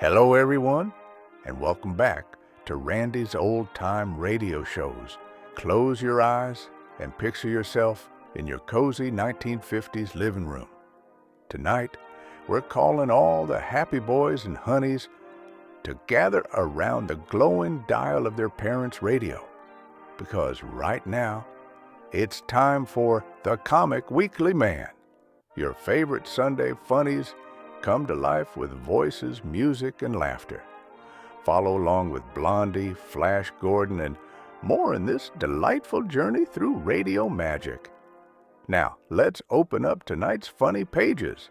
Hello, everyone, and welcome back to Randy's Old Time Radio Shows. Close your eyes and picture yourself in your cozy 1950s living room. Tonight, we're calling all the happy boys and honeys to gather around the glowing dial of their parents' radio, because right now, it's time for the Comic Weekly Man. Your favorite Sunday funnies come to life with voices, music, and laughter. Follow along with Blondie, Flash Gordon, and more in this delightful journey through radio magic. Now, let's open up tonight's funny pages.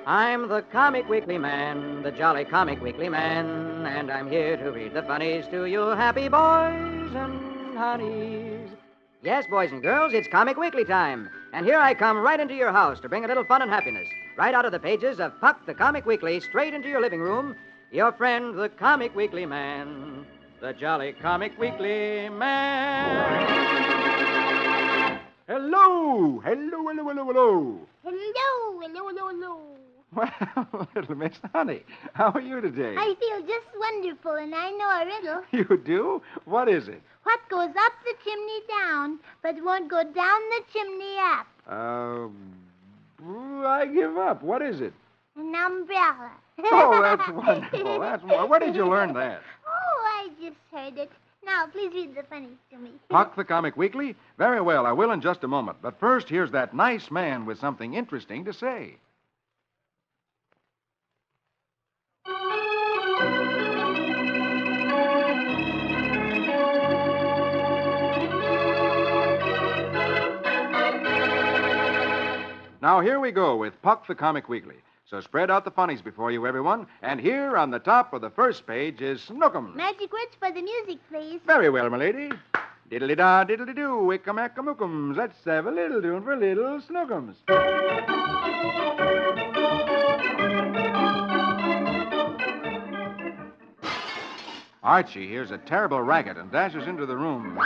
I'm the Comic Weekly Man, the jolly Comic Weekly Man, and I'm here to read the funnies to you happy boys and honeys. Yes, boys and girls, it's Comic Weekly time, and here I come right into your house to bring a little fun and happiness, right out of the pages of Puck the Comic Weekly, straight into your living room. Your friend, the Comic Weekly Man, the jolly Comic Weekly Man. Hello! Hello, hello, hello, hello. Hello, hello, hello, hello. Well, little Miss Honey, how are you today? I feel just wonderful, and I know a riddle. You do? What is it? What goes up the chimney down, but won't go down the chimney up? I give up. What is it? An umbrella. Oh, that's wonderful. Where did you learn that? Oh, I just heard it. Now, please read the funnies to me. Puck the Comic Weekly? Very well, I will in just a moment. But first, here's that nice man with something interesting to say. Now, here we go with Puck the Comic Weekly. So spread out the funnies before you, everyone. And here on the top of the first page is Snookums. Magic words for the music, please. Very well, my lady. Diddly-da, diddly-doo, wickamacamookums. Let's have a little tune for little Snookums. Archie hears a terrible racket and dashes into the room.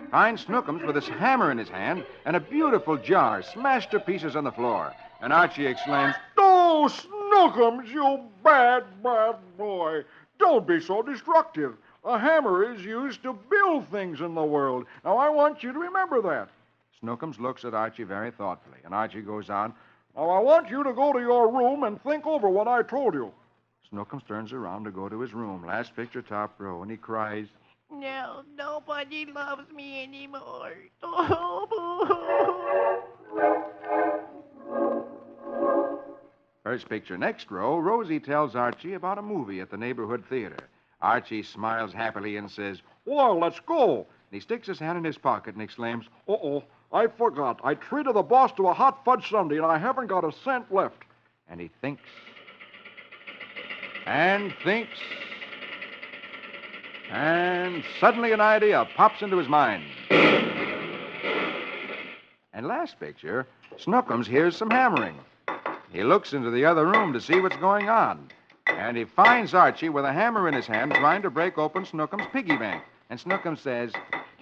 Finds Snookums with his hammer in his hand and a beautiful jar smashed to pieces on the floor. And Archie exclaims, "Oh, Snookums, you bad, bad boy. Don't be so destructive. A hammer is used to build things in the world. Now, I want you to remember that." Snookums looks at Archie very thoughtfully, and Archie goes on, "Now, I want you to go to your room and think over what I told you." Snookums turns around to go to his room, last picture, top row, and he cries, "No, nobody loves me anymore." First picture, next row, Rosie tells Archie about a movie at the neighborhood theater. Archie smiles happily and says, "Well, let's go." and he sticks his hand in his pocket and exclaims, Uh-oh, I forgot. I treated the boss to a hot fudge sundae, and I haven't got a cent left. and he thinks, and thinks, and suddenly an idea pops into his mind. And last picture, Snookums hears some hammering. He looks into the other room to see what's going on. And he finds Archie with a hammer in his hand trying to break open Snookums' piggy bank. And Snookums says,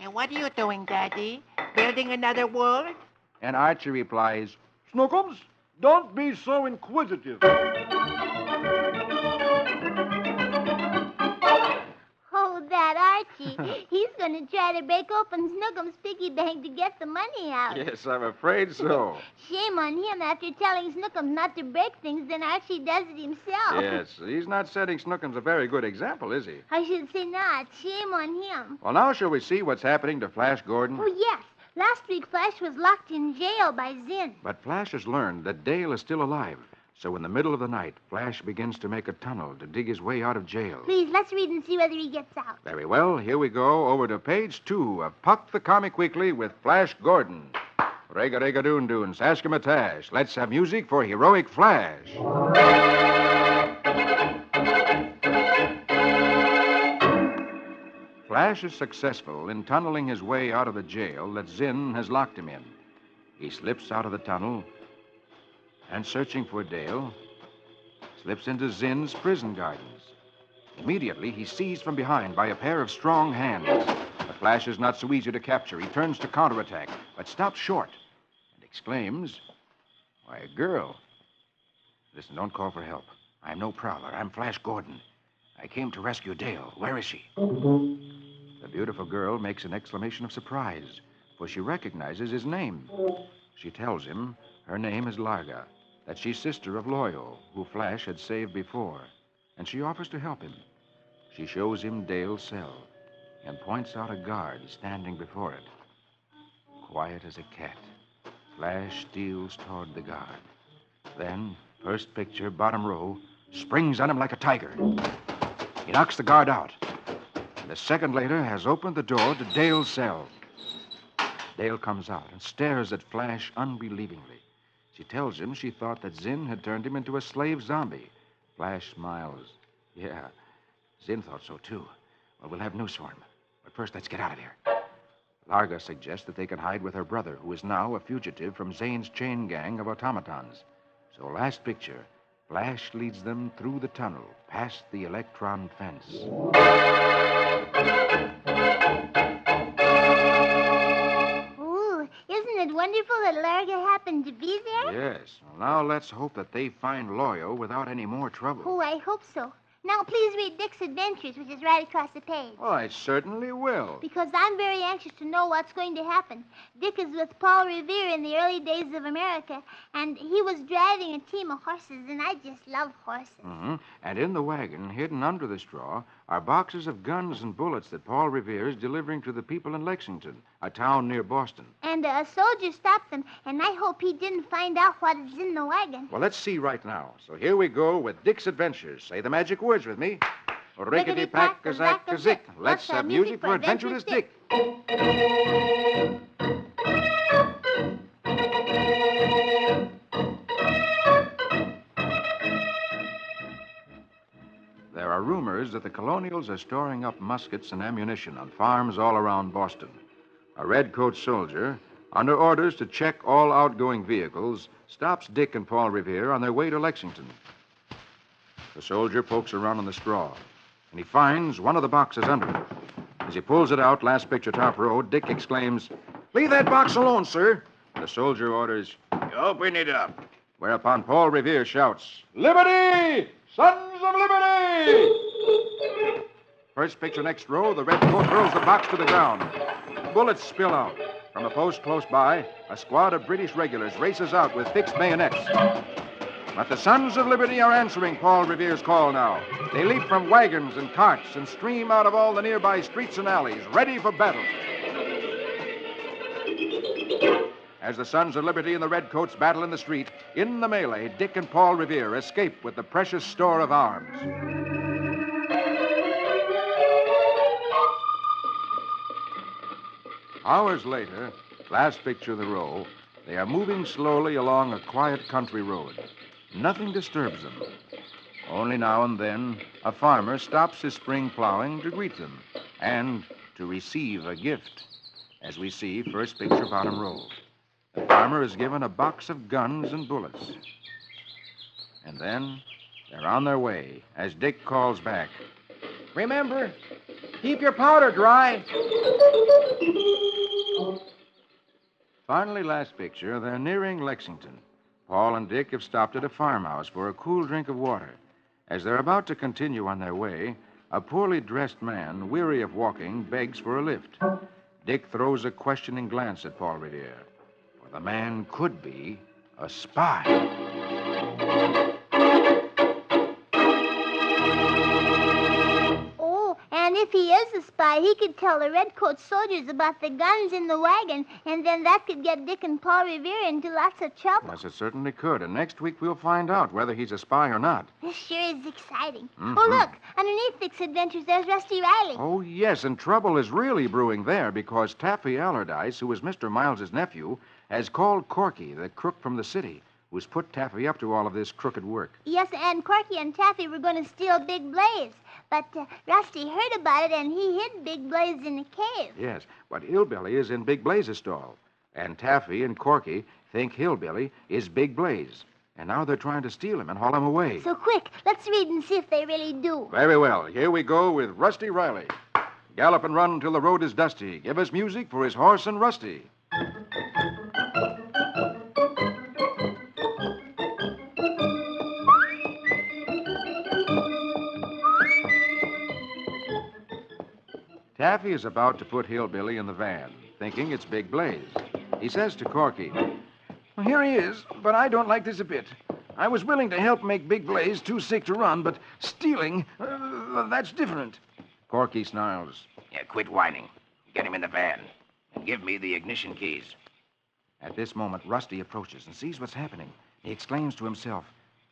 And what are you doing, Daddy? Building another world? and Archie replies, Snookums, don't be so inquisitive. Oh, that Archie. He's going to try to break open Snookums' piggy bank to get the money out. yes, I'm afraid so. Shame on him after telling Snookums not to break things, then Archie does it himself. Yes, he's not setting Snookums a very good example, is he? I should say not. Shame on him. Well, now shall we see what's happening to Flash Gordon? Oh, yes. Last week, Flash was locked in jail by Zinn. But Flash has learned that Dale is still alive. So in the middle of the night, Flash begins to make a tunnel to dig his way out of jail. Please, let's read and see whether he gets out. Very well, here we go over to page 2 of Puck the Comic Weekly with Flash Gordon. Rega-rega-doon-doon, saskimatash. Let's have music for heroic Flash. Flash is successful in tunneling his way out of the jail that Zinn has locked him in. He slips out of the tunnel and, searching for Dale, slips into Zinn's prison gardens. Immediately, he's seized from behind by a pair of strong hands. But Flash is not so easy to capture. He turns to counterattack, but stops short and exclaims, "Why, girl, Listen, don't call for help. I'm no prowler. I'm Flash Gordon. I came to rescue Dale. Where is she? The beautiful girl makes an exclamation of surprise, for she recognizes his name. She tells him her name is Larga, that she's sister of Loyo, who Flash had saved before, and she offers to help him. She shows him Dale's cell and points out a guard standing before it. Quiet as a cat, Flash steals toward the guard. Then, first picture, bottom row, springs on him like a tiger. He knocks the guard out, and a second later has opened the door to Dale's cell. Dale comes out and stares at Flash unbelievingly. She tells him she thought that Zinn had turned him into a slave zombie. Flash smiles. Yeah, Zinn thought so, too. Well, we'll have news for him. But first, let's get out of here. Larga suggests that they can hide with her brother, who is now a fugitive from Zane's chain gang of automatons. So last picture, Flash leads them through the tunnel, past the electron fence. Ooh, isn't it wonderful that Larga happened to be there? Yes. Well, now let's hope that they find Loyo without any more trouble. Oh, I hope so. Now, please read Dick's Adventures, which is right across the page. Oh, I certainly will. Because I'm very anxious to know what's going to happen. Dick is with Paul Revere in the early days of America, and he was driving a team of horses, and I just love horses. Mm-hmm. And in the wagon, hidden under the straw, are boxes of guns and bullets that Paul Revere is delivering to the people in Lexington, a town near Boston. And a soldier stopped them, and I hope he didn't find out what is in the wagon. Well, let's see right now. So here we go with Dick's Adventures. Say the magic words with me. Rickety-pack-a-zack-a-zick. Let's have music for Adventurous Dick. There are rumors that the colonials are storing up muskets and ammunition on farms all around Boston. A redcoat soldier, under orders to check all outgoing vehicles, stops Dick and Paul Revere on their way to Lexington. The soldier pokes around in the straw, and he finds one of the boxes under it. As he pulls it out, last picture, top row, Dick exclaims, "Leave that box alone, sir." The soldier orders, "Open it up." Whereupon Paul Revere shouts, "Liberty! Sons of Liberty!" First picture, next row, the redcoat hurls the box to the ground. Bullets spill out. From a post close by, a squad of British regulars races out with fixed bayonets. But the Sons of Liberty are answering Paul Revere's call now. They leap from wagons and carts and stream out of all the nearby streets and alleys, ready for battle. As the Sons of Liberty and the Redcoats battle in the street, in the melee, Dick and Paul Revere escape with the precious store of arms. Hours later, last picture of the row, they are moving slowly along a quiet country road. Nothing disturbs them. Only now and then, a farmer stops his spring plowing to greet them and to receive a gift. As we see, first picture, bottom row. The farmer is given a box of guns and bullets. And then they're on their way as Dick calls back, "Remember, keep your powder dry." Finally, last picture, they're nearing Lexington. Paul and Dick have stopped at a farmhouse for a cool drink of water. As they're about to continue on their way, a poorly dressed man, weary of walking, begs for a lift. Dick throws a questioning glance at Paul Revere. For the man could be a spy. And if he is a spy, he could tell the redcoat soldiers about the guns in the wagon, and then that could get Dick and Paul Revere into lots of trouble. Yes, it certainly could. And next week we'll find out whether he's a spy or not. This sure is exciting. Mm-hmm. Oh, look, underneath Dick's Adventures, there's Rusty Riley. Oh, yes, and trouble is really brewing there because Taffy Allardyce, who is Mr. Miles's nephew, has called Corky, the crook from the city, who's put Taffy up to all of this crooked work. Yes, and Corky and Taffy were going to steal Big Blaze. But Rusty heard about it, and he hid Big Blaze in a cave. Yes, but Hillbilly is in Big Blaze's stall. And Taffy and Corky think Hillbilly is Big Blaze. And now they're trying to steal him and haul him away. So quick, let's read and see if they really do. Very well. Here we go with Rusty Riley. Gallop and run till the road is dusty. Give us music for his horse and Rusty. Taffy is about to put Hillbilly in the van, thinking it's Big Blaze. He says to Corky, Well, here he is, but I don't like this a bit. I was willing to help make Big Blaze too sick to run, but stealing, that's different. Corky snarls. Yeah, quit whining. Get him in the van. And give me the ignition keys. At this moment, Rusty approaches and sees what's happening. He exclaims to himself,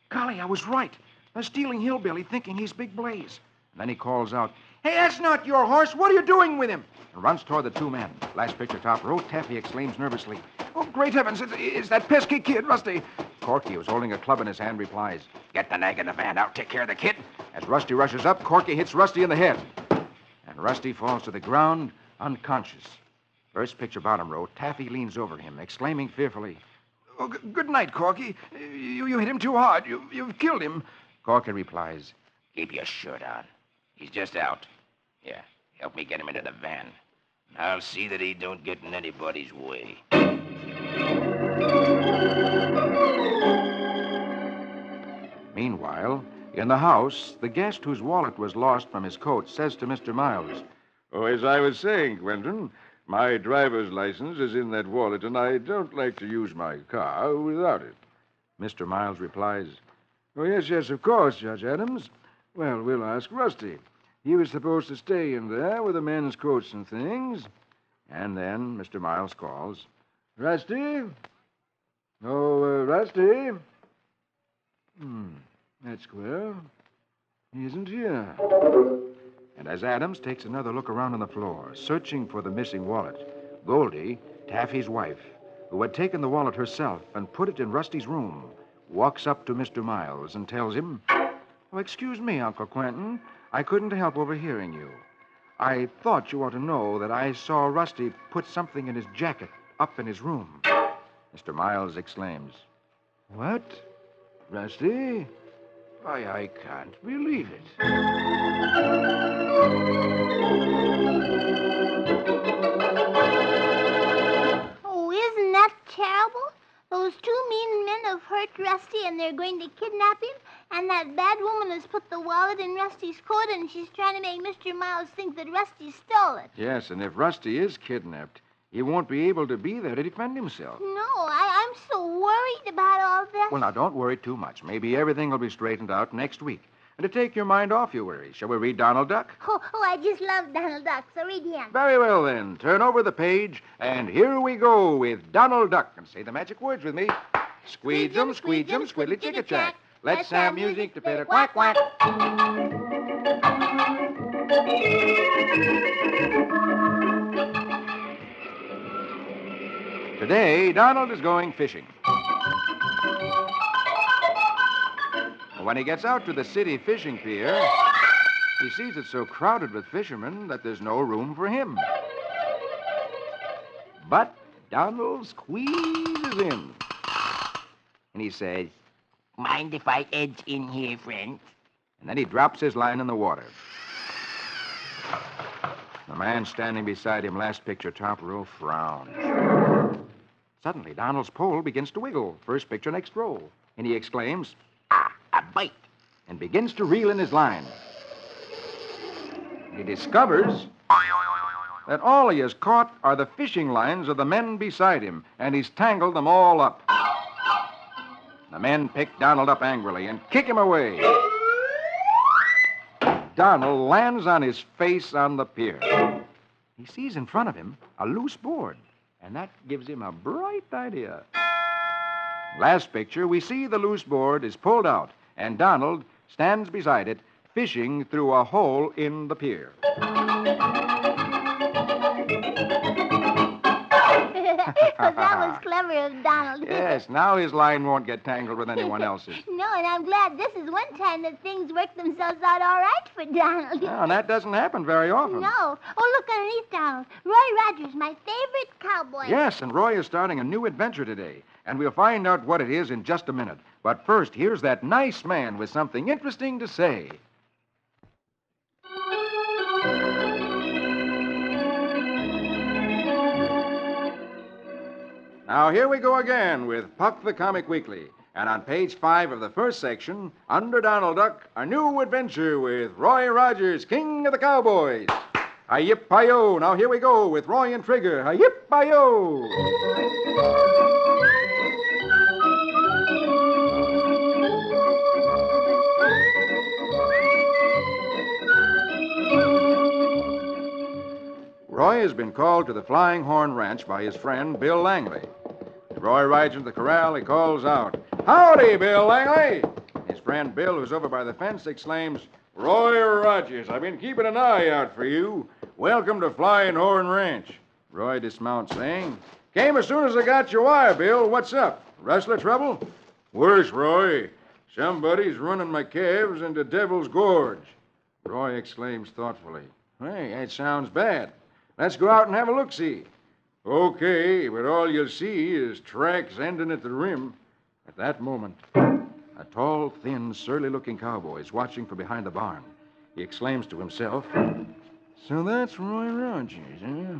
Golly, I was right. They're stealing Hillbilly, thinking he's Big Blaze. And then he calls out, Hey, that's not your horse. What are you doing with him? and runs toward the two men. Last picture, top row, Taffy exclaims nervously, Oh, great heavens, it's that pesky kid, Rusty. Corky, who's holding a club in his hand, replies. Get the nag in the van. I'll take care of the kid. As Rusty rushes up, Corky hits Rusty in the head. And Rusty falls to the ground, unconscious. First picture, bottom row, Taffy leans over him, exclaiming fearfully, Oh, good night, Corky. You hit him too hard. You've killed him. Corky replies, Keep your shirt on. He's just out. Yeah, help me get him into the van. I'll see that he don't get in anybody's way. Meanwhile, in the house, the guest whose wallet was lost from his coat says to Mr. Miles, Oh, as I was saying, Quentin, my driver's license is in that wallet, and I don't like to use my car without it. Mr. Miles replies, Oh, yes, of course, Judge Adams. Well, we'll ask Rusty. He was supposed to stay in there with the men's coats and things. and then Mr. Miles calls, Rusty? Oh, Rusty? That's queer. He isn't here. And as Adams takes another look around on the floor, searching for the missing wallet, Goldie, Taffy's wife, who had taken the wallet herself and put it in Rusty's room, walks up to Mr. Miles and tells him, Oh, excuse me, Uncle Quentin. I couldn't help overhearing you. I thought you ought to know that I saw Rusty put something in his jacket up in his room. Mr. Miles exclaims, What? Rusty? Why, I can't believe it. Oh, isn't that terrible? Those two mean men have hurt Rusty, and they're going to kidnap him. And that bad woman has put the wallet in Rusty's coat, and she's trying to make Mr. Miles think that Rusty stole it. Yes, and if Rusty is kidnapped, he won't be able to be there to defend himself. No, I'm so worried about all this. Well, now, don't worry too much. Maybe everything will be straightened out next week. And to take your mind off your worries, shall we read Donald Duck? Oh, I just love Donald Duck, so read him. Very well, then. Turn over the page, and here we go with Donald Duck. And say the magic words with me. Squeedum, squeedum, squiddly chicka-chack. Let's have music to pitter quack quack. Today, Donald is going fishing. When he gets out to the city fishing pier, he sees it so crowded with fishermen that there's no room for him. But Donald squeezes in. And he says, Mind if I edge in here, friend? and then he drops his line in the water. The man standing beside him, last picture, top row, frowns. Suddenly, Donald's pole begins to wiggle. First picture, next row. And he exclaims, A bite. and begins to reel in his line. He discovers that all he has caught are the fishing lines of the men beside him, and he's tangled them all up. The men pick Donald up angrily and kick him away. Donald lands on his face on the pier. He sees in front of him a loose board, and that gives him a bright idea. Last picture, we see the loose board is pulled out, and Donald stands beside it, fishing through a hole in the pier. That was clever of Donald. Yes, now his line won't get tangled with anyone else's. No, and I'm glad this is one time that things work themselves out all right for Donald. Well, that doesn't happen very often. No. Oh, look underneath, Donald. Roy Rogers, my favorite cowboy. Yes, and Roy is starting a new adventure today, and we'll find out what it is in just a minute. But first, here's that nice man with something interesting to say. Now, here we go again with Puck the Comic Weekly. And on page 5 of the first section, under Donald Duck, a new adventure with Roy Rogers, King of the Cowboys. Hi-yip-hi-yo. Now here we go with Roy and Trigger. Hi-yip-hi-yo. Roy has been called to the Flying Horn Ranch by his friend, Bill Langley. As Roy rides into the corral, he calls out, "Howdy, Bill Langley!" His friend Bill, who's over by the fence, exclaims, "Roy Rogers, I've been keeping an eye out for you. Welcome to Flying Horn Ranch." Roy dismounts, saying, "Came as soon as I got your wire, Bill. What's up? Rustler trouble?" "Worse, Roy. Somebody's running my calves into Devil's Gorge." Roy exclaims thoughtfully, "Hey, that sounds bad. Let's go out and have a look-see." "Okay, but all you'll see is tracks ending at the rim." At that moment, a tall, thin, surly-looking cowboy is watching from behind the barn. He exclaims to himself, "So that's Roy Rogers, eh?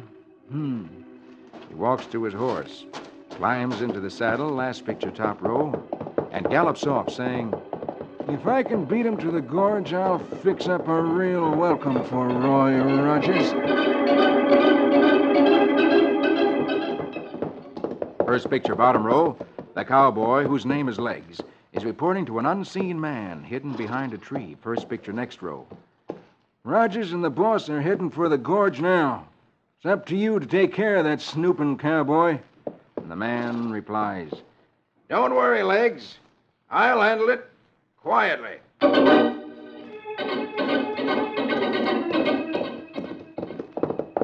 He walks to his horse, climbs into the saddle, last picture top row, and gallops off, saying, "If I can beat him to the gorge, I'll fix up a real welcome for Roy Rogers." First picture, bottom row, the cowboy, whose name is Legs, is reporting to an unseen man hidden behind a tree. First picture, next row. "Rogers and the boss are heading for the gorge now. It's up to you to take care of that snooping cowboy." And the man replies, "Don't worry, Legs. I'll handle it quietly."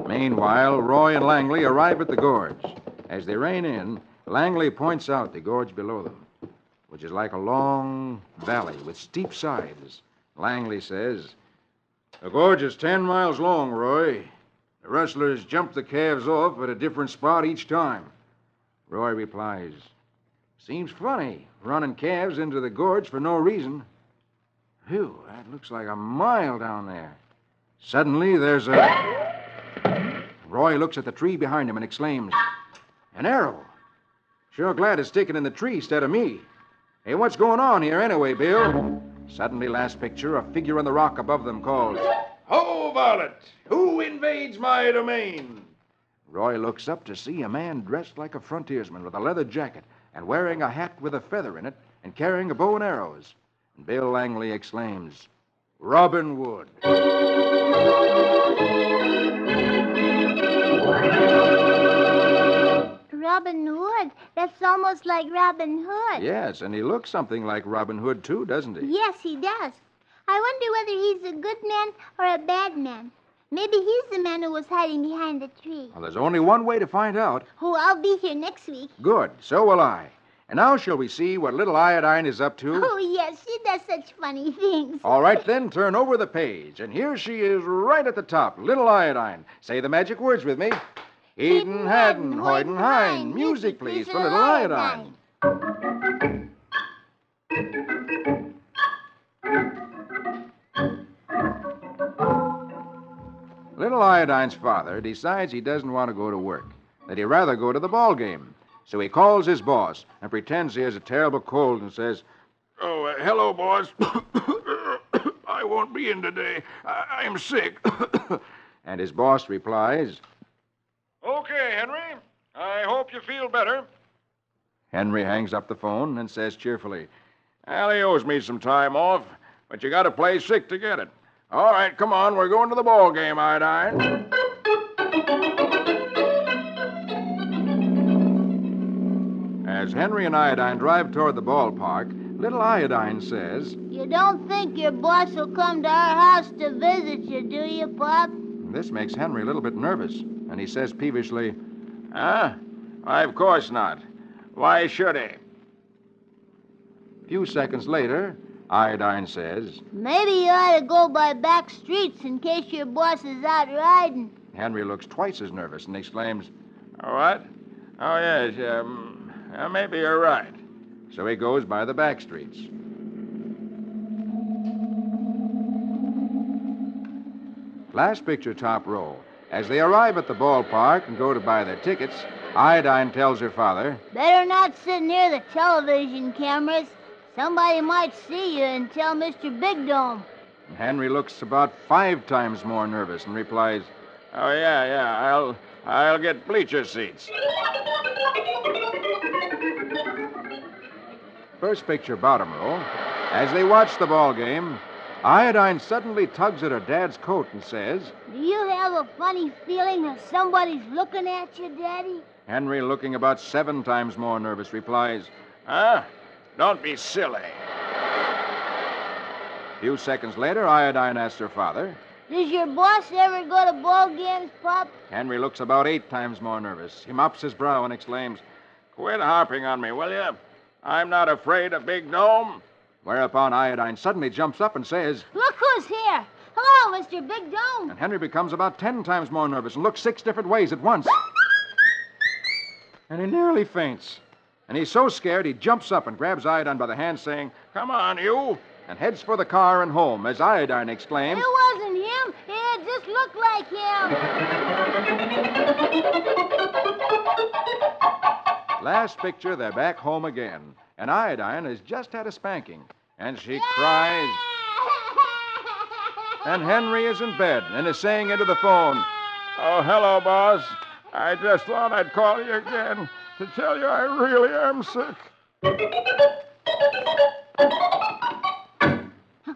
Meanwhile, Roy and Langley arrive at the gorge. As they rein in, Langley points out the gorge below them, which is like a long valley with steep sides. Langley says, "The gorge is 10 miles long, Roy. The rustlers jump the calves off at a different spot each time." Roy replies, "Seems funny, running calves into the gorge for no reason. Phew, that looks like a mile down there." Suddenly, there's a... Roy looks at the tree behind him and exclaims, "An arrow. Sure glad it's sticking in the tree instead of me. Hey, what's going on here anyway, Bill?" Suddenly, last picture, a figure on the rock above them calls, "Ho, varlet! Who invades my domain?" Roy looks up to see a man dressed like a frontiersman with a leather jacket and wearing a hat with a feather in it and carrying a bow and arrows. And Bill Langley exclaims, "Robin Wood." Robin Hood? That's almost like Robin Hood. Yes, and he looks something like Robin Hood, too, doesn't he? Yes, he does. I wonder whether he's a good man or a bad man. Maybe he's the man who was hiding behind the tree. Well, there's only one way to find out. Oh, I'll be here next week. Good, so will I. And now shall we see what little Iodine is up to? Oh, yes, she does such funny things. All right, then, turn over the page. And here she is right at the top, little Iodine. Say the magic words with me. Eden, Haddon, Hoyden, Hine. Music, please, for little Iodine. Little Iodine's father decides he doesn't want to go to work, that he'd rather go to the ball game. So he calls his boss and pretends he has a terrible cold and says, "Oh, hello, boss. I won't be in today. I'm sick." And his boss replies, Okay, Henry. I hope you feel better. Henry hangs up the phone and says cheerfully, "Well, he owes me some time off, but you got to play sick to get it. All right, come on, we're going to the ball game, Iodine." As Henry and Iodine drive toward the ballpark, little Iodine says, You don't think your boss will come to our house to visit you, do you, Pop? This makes Henry a little bit nervous, and he says peevishly, "Why, of course not. Why should he?" A few seconds later, Iodine says, Maybe you ought to go by back streets in case your boss is out riding. Henry looks twice as nervous and exclaims, "What? Oh, yes, maybe you're right." So he goes by the back streets. Last picture, top row. As they arrive at the ballpark and go to buy their tickets, Iodine tells her father, Better not sit near the television cameras. Somebody might see you and tell Mr. Big Dome. Henry looks about 5 times more nervous and replies, Oh, yeah. I'll get bleacher seats. First picture, bottom row. As they watch the ball game, Iodine suddenly tugs at her dad's coat and says, Do you have a funny feeling that somebody's looking at you, Daddy? Henry, looking about 7 times more nervous, replies, Huh? Don't be silly. a few seconds later, Iodine asks her father. Does your boss ever go to ball games, Pop? Henry looks about 8 times more nervous. He mops his brow and exclaims, Quit harping on me, will you? I'm not afraid of Big Dome. whereupon Iodine suddenly jumps up and says, Look who's here. Hello, Mr. Big Dome. and Henry becomes about 10 times more nervous and looks 6 different ways at once. And he nearly faints. And he's so scared he jumps up and grabs Iodine by the hand, saying, Come on, you. and heads for the car and home as Iodine exclaims, It wasn't him. It just looked like him. Last picture, they're back home again. And Iodine has just had a spanking. And she cries. And Henry is in bed and is saying into the phone, Oh, hello, boss. I just thought I'd call you again to tell you I really am sick.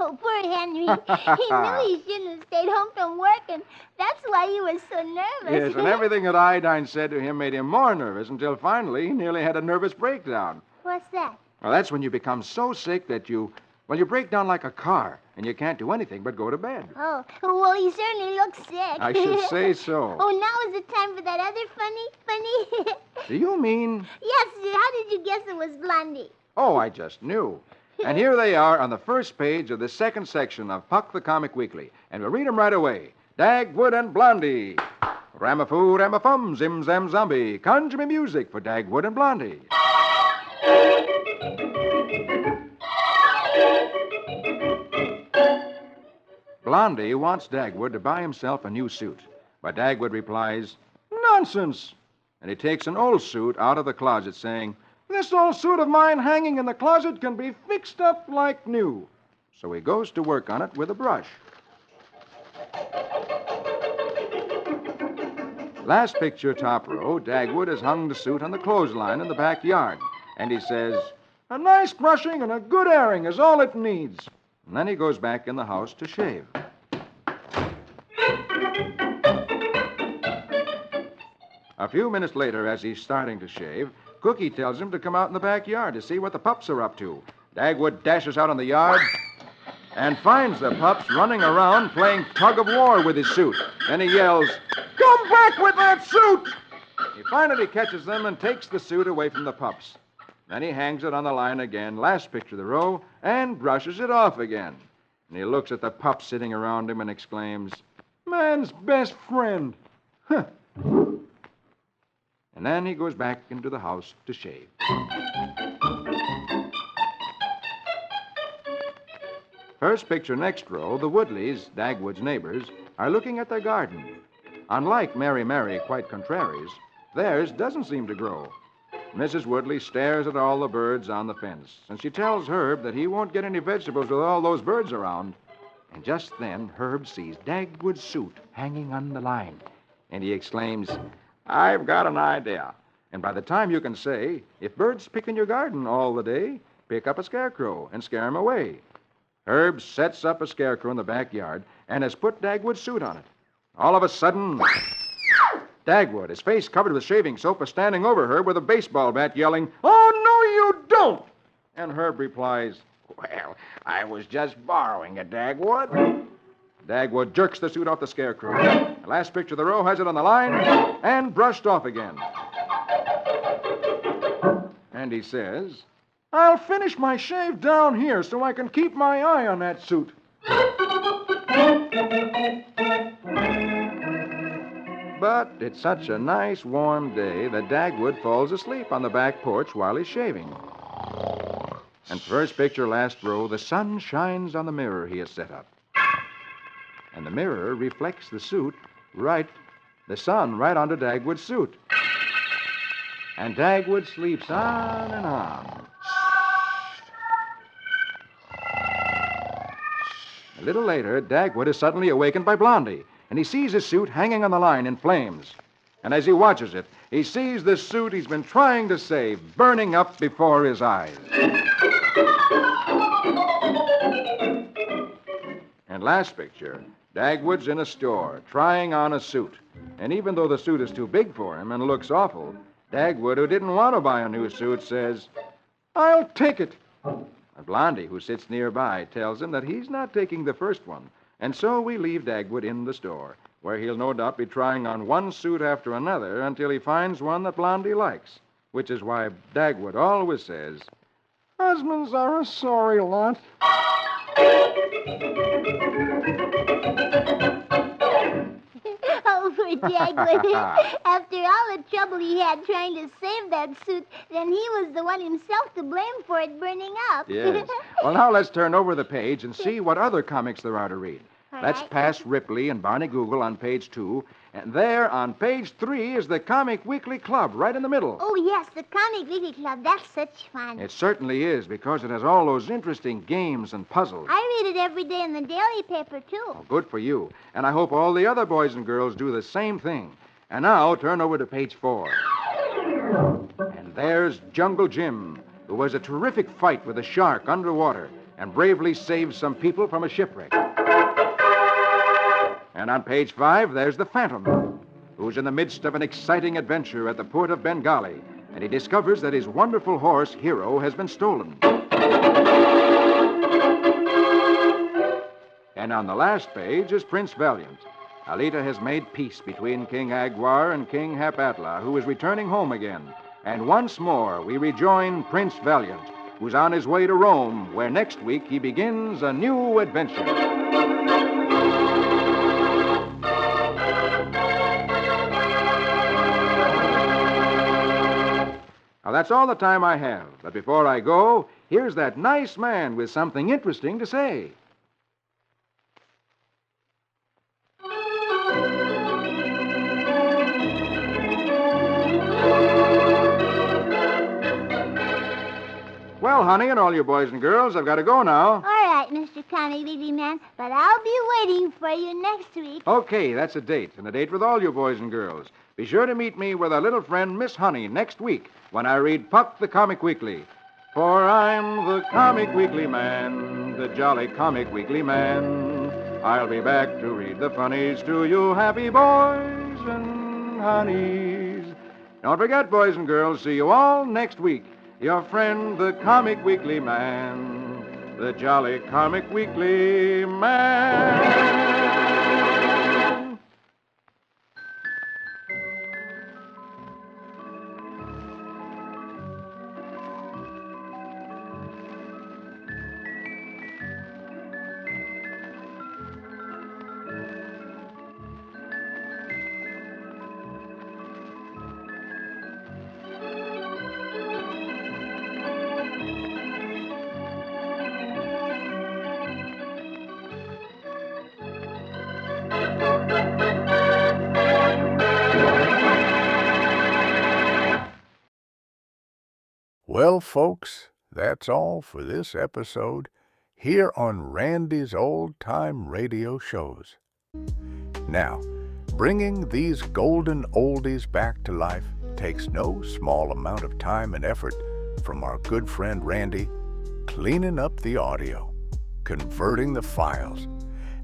Oh, poor Henry. He knew he shouldn't have stayed home from work, and that's why he was so nervous. yes, and everything that Iodine said to him made him more nervous until finally he nearly had a nervous breakdown. What's that? Well, that's when you become so sick that you break down like a car and you can't do anything but go to bed. Oh, well, he certainly looks sick. I should say so. Oh, now is the time for that other funny? Do you mean? Yes, how did you guess it was Blondie? Oh, I just knew. And here they are on the first page of the second section of Puck the Comic Weekly. And we'll read them right away. Dagwood and Blondie. Ramafoo, Ramafum, Zim Zam Zombie. Conjure me music for Dagwood and Blondie. Blondie wants Dagwood to buy himself a new suit. But Dagwood replies, Nonsense! And he takes an old suit out of the closet, saying, This old suit of mine hanging in the closet can be fixed up like new. So he goes to work on it with a brush. Last picture, top row, Dagwood has hung the suit on the clothesline in the backyard. And he says, A nice brushing and a good airing is all it needs. And then he goes back in the house to shave. A few minutes later, as he's starting to shave, Cookie tells him to come out in the backyard to see what the pups are up to. Dagwood dashes out in the yard and finds the pups running around playing tug of war with his suit. Then he yells, Come back with that suit! He finally catches them and takes the suit away from the pups. Then he hangs it on the line again, last picture of the row, and brushes it off again. And he looks at the pups sitting around him and exclaims, Man's best friend. Huh. And then he goes back into the house to shave. First picture, next row, the Woodleys, Dagwood's neighbors, are looking at their garden. Unlike Mary, quite contraries, theirs doesn't seem to grow. Mrs. Woodley stares at all the birds on the fence, and she tells Herb that he won't get any vegetables with all those birds around. And just then, Herb sees Dagwood's suit hanging on the line, and he exclaims, I've got an idea. And by the time you can say, if birds pick in your garden all the day, pick up a scarecrow and scare 'em away. Herb sets up a scarecrow in the backyard and has put Dagwood's suit on it. All of a sudden, Dagwood, his face covered with shaving soap, is standing over Herb with a baseball bat yelling, Oh, no, you don't! And Herb replies, Well, I was just borrowing it, Dagwood. Dagwood jerks the suit off the scarecrow. The last picture of the row has it on the line and brushed off again. And he says, I'll finish my shave down here so I can keep my eye on that suit. But it's such a nice warm day that Dagwood falls asleep on the back porch while he's shaving. And first picture, last row, the sun shines on the mirror he has set up. And the mirror reflects the sun right onto Dagwood's suit. And Dagwood sleeps on and on. A little later, Dagwood is suddenly awakened by Blondie. and he sees his suit hanging on the line in flames. And as he watches it, he sees the suit he's been trying to save burning up before his eyes. And last picture, Dagwood's in a store, trying on a suit. And even though the suit is too big for him and looks awful, Dagwood, who didn't want to buy a new suit, says, "I'll take it." A Blondie, who sits nearby, tells him that he's not taking the first one. And so we leave Dagwood in the store, where he'll no doubt be trying on one suit after another until he finds one that Blondie likes, which is why Dagwood always says, Husbands are a sorry lot. Oh, poor Dagwood. After all the trouble he had trying to save that suit, then he was the one himself to blame for it burning up. yes. Well, now let's turn over the page and see what other comics there are to read. Let's right. pass Ripley and Barney Google on page 2. And there on page 3 is the Comic Weekly Club, right in the middle. Oh, yes, the Comic Weekly Club. That's such fun. It certainly is, because it has all those interesting games and puzzles. I read it every day in the daily paper, too. Oh, good for you. And I hope all the other boys and girls do the same thing. And now turn over to page 4. And there's Jungle Jim, who has a terrific fight with a shark underwater and bravely saves some people from a shipwreck. And on page 5, there's the Phantom, who's in the midst of an exciting adventure at the port of Bengali, and he discovers that his wonderful horse, Hero, has been stolen. And on the last page is Prince Valiant. Alita has made peace between King Agwar and King Hapatla, who is returning home again. And once more, we rejoin Prince Valiant, who's on his way to Rome, where next week he begins a new adventure. Now, that's all the time I have. But before I go, here's that nice man with something interesting to say. Well, honey, and all you boys and girls, I've got to go now. All right, Mr. Comic Weekly Man, but I'll be waiting for you next week. Okay, that's a date, and a date with all you boys and girls. Be sure to meet me with our little friend, Miss Honey, next week when I read Puck the Comic Weekly. For I'm the Comic Weekly Man, the jolly Comic Weekly Man. I'll be back to read the funnies to you happy boys and honeys. Don't forget, boys and girls, see you all next week. Your friend, the Comic Weekly Man, the jolly Comic Weekly Man. Well, folks, that's all for this episode here on Randy's Old Time Radio Shows. Now, bringing these golden oldies back to life takes no small amount of time and effort from our good friend Randy, cleaning up the audio, converting the files,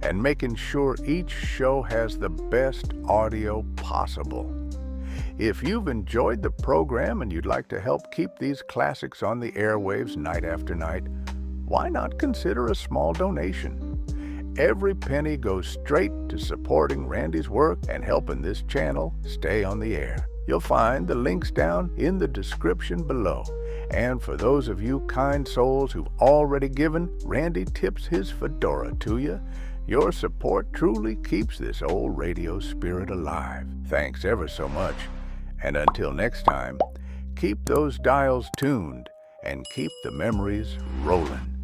and making sure each show has the best audio possible. If you've enjoyed the program and you'd like to help keep these classics on the airwaves night after night, why not consider a small donation? Every penny goes straight to supporting Randy's work and helping this channel stay on the air. You'll find the links down in the description below. And for those of you kind souls who've already given, Randy tips his fedora to you. Your support truly keeps this old radio spirit alive. Thanks ever so much. And until next time, keep those dials tuned and keep the memories rolling.